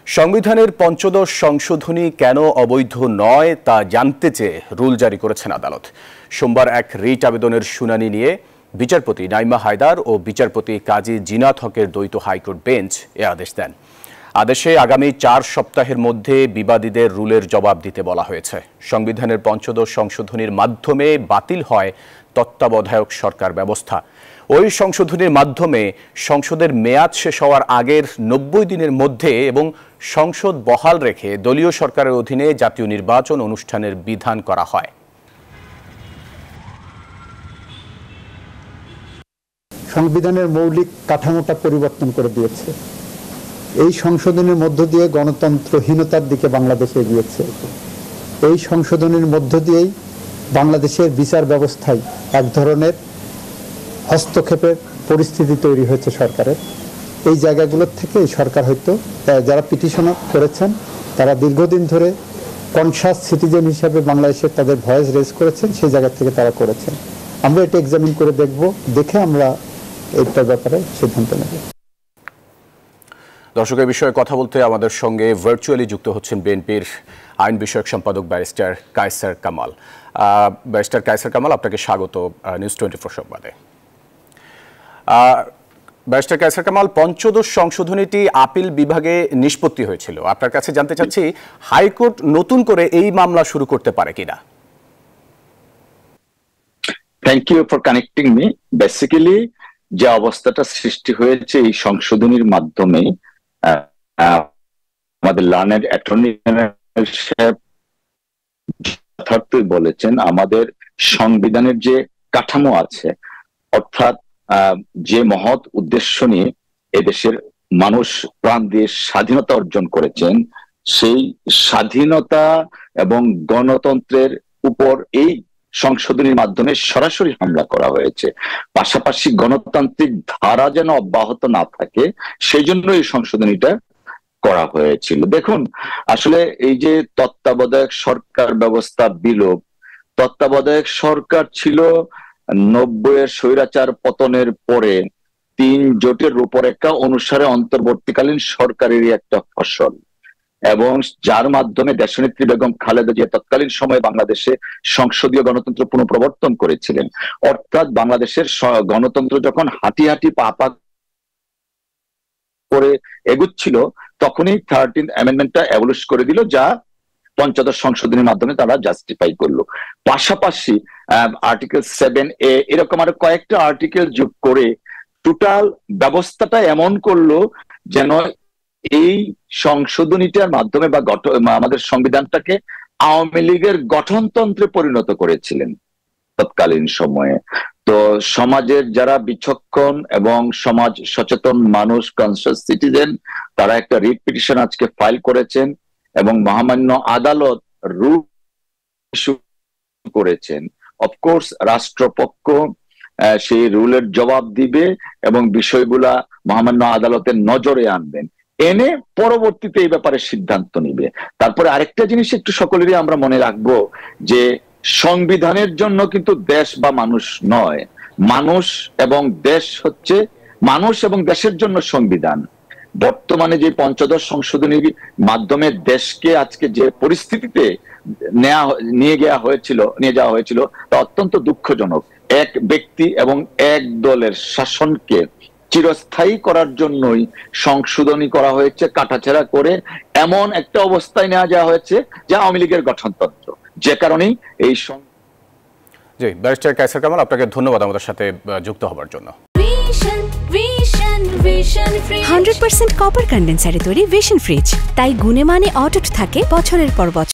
সংবিধানের পঞ্চদশ সংশোধনী কেন অবৈধ নয় তা জানতে চেয়ে রুল জারি করেছেন আদালত। সোমবার এক রিট আবেদনের শুনানি নিয়ে বিচারপতি নাইমা হায়দার ও বিচারপতি কাজী জিনাত হকের দ্বৈত হাইকোর্ট বেঞ্চ এ আদেশ দেন। আদেশে আগামী 4 সপ্তাহের মধ্যে বিবাদীদের রুলের জবাব দিতে বলা হয়েছে। সংবিধানের পঞ্চদশ সংশোধনীর মাধ্যমে বাতিল হয় তত্ত্বাবধায়ক সরকার ব্যবস্থা। ওই সংশোধনীর মাধ্যমে সংসদের মেয়াদ শেষ হওয়ার আগের 90 দিনের মধ্যে এবং সংসদ বহাল রেখে দলীয় সরকারের অধীনে জাতীয় নির্বাচন অনুষ্ঠানের বিধান করা হয়। সংবিধানের মৌলিক কাঠামোটা পরিবর্তন করে দিয়েছে। এই সংশোধনের মধ্য দিয়ে গণতন্ত্রহীনতার দিকে বাংলাদেশ এগিয়েছে। এই সংশোধনের মধ্য দিয়েই বাংলাদেশের বিচার ব্যবস্থায় এক ধরনের হস্তক্ষেপের পরিস্থিতি তৈরি হয়েছে সরকারের। এই জায়গাগুলোর থেকে সরকার হয়তো যারা পিটিশন করেছেন তারা দীর্ঘদিন ধরে কনসাস সিটিজেন হিসাবে বাংলাদেশের তাদের ভয়েস রেজ করেছেন, সেই জায়গা থেকে তারা করেছেন। আমরা এটা এক্সামিন করে দেখে আমরা এইটার ব্যাপারে সিদ্ধান্ত নেব। দর্শকের বিষয়ে কথা বলতে আমাদের সঙ্গে ভার্চুয়ালি যুক্ত হচ্ছেন বিএনপির আইন বিষয়ক সম্পাদক ব্যারিস্টার কায়সার কামাল। ব্যারিস্টার কায়সার কামাল, আপনাকে স্বাগত নিউজ 24 সংবাদে। ব্যারিস্টার কায়সার কামাল, পঞ্চদশ সংশোধনীটি আপিল বিভাগে নিষ্পত্তি হয়েছিল। আপনার কাছে জানতে চাচ্ছি, হাইকোর্ট নতুন করে এই মামলা শুরু করতে পারে কিনা? Thank you for connecting me. Basically যে অবস্থাটা সৃষ্টি হয়েছে এই সংশোধনীর মাধ্যমে, আমাদের লার্নেড অ্যাটর্নি জেনারেল সাহেব যথার্থই বলেছেন, আমাদের সংবিধানের যে কাঠামো আছে, অর্থাৎ যে মহৎ উদ্দেশ্য নিয়ে এদেশের মানুষ প্রাণ দিয়ে স্বাধীনতা অর্জন করেছেন, সেই স্বাধীনতা এবং গণতন্ত্রের উপর এই সংশোধনীর মাধ্যমে সরাসরি হামলা করা হয়েছে। পাশাপাশি গণতান্ত্রিক ধারা যেন অব্যাহত না থাকে, সেই জন্য এই সংশোধনীটা করা হয়েছিল। দেখুন, আসলে এই যে তত্ত্বাবধায়ক সরকার ব্যবস্থা বিলোপ, তত্ত্বাবধায়ক সরকার ছিল 90-এর স্বৈরাচার পতনের পরে 3 জোটের রূপরেখা অনুসারে অন্তর্বর্তীকালীন সরকারেরই একটা ফসল, এবং যার মাধ্যমে দেশনেত্রী বেগম খালেদা জিয়া তৎকালীন সময়ে বাংলাদেশে সংসদীয় গণতন্ত্র পুনঃপ্রবর্তন করেছিলেন। অর্থাৎ বাংলাদেশের গণতন্ত্র যখন হাঁটি হাঁটি পা পা করে এগুচ্ছিল, তখনই 13th অ্যামেন্ডমেন্টটা অ্যাবলিশ করে দিল, যা পঞ্চদশ সংশোধনীর মাধ্যমে তারা জাস্টিফাই করলো। পাশাপাশি আর্টিকেল 7A এরকম আরো কয়েকটা আর্টিকেল যোগ করে টোটাল ব্যবস্থাটা এমন করলো যেন এই সংশোধনীটার মাধ্যমে বা আমাদের সংবিধানটাকে আওয়ামী লীগের গঠনতন্ত্রে পরিণত করেছিলেন তৎকালীন সময়ে। তো সমাজের যারা বিচক্ষণ এবং সমাজ সচেতন মানুষ, কনসাস সিটিজেন, তারা একটা রিট পিটিশন আজকে ফাইল করেছেন এবং মহামান্য আদালত রুল ইস্যু করেছেন। অফকোর্স রাষ্ট্রপক্ষ সেই রুলের জবাব দিবে এবং বিষয়গুলা মহামান্য আদালতের নজরে আনবেন, এনে পরবর্তীতে এই ব্যাপারে সিদ্ধান্ত নিবে। তারপরে আরেকটা জিনিস একটু সকলেরই আমরা মনে রাখবো, যে সংবিধানের জন্য কিন্তু দেশ বা মানুষ নয়, মানুষ এবং দেশ হচ্ছে, মানুষ এবং দেশের জন্য সংবিধান। বর্তমানে যে পঞ্চদশ সংশোধনীর মাধ্যমে দেশকে আজকে যে পরিস্থিতিতে নিয়ে যাওয়া হয়েছিল তা অত্যন্ত দুঃখজনক। এক ব্যক্তি এবং এক দলের শাসনকে চিরস্থায়ী করার জন্যই সংশোধনী করা হয়েছে, কাটাছেড়া করে এমন একটা অবস্থায় নেওয়া যাওয়া হয়েছে যা আওয়ামী লীগের গঠনতন্ত্র, যে কারণেই এই জি। ব্যারিস্টার কায়সার কামাল, আপনাকে ধন্যবাদ আমাদের সাথে যুক্ত হবার জন্য। 100% কপার কন্ডেন্সারে তৈরি ভিশন ফ্রিজ, তাই গুণে মানে অটুট থাকে বছরের পর বছর।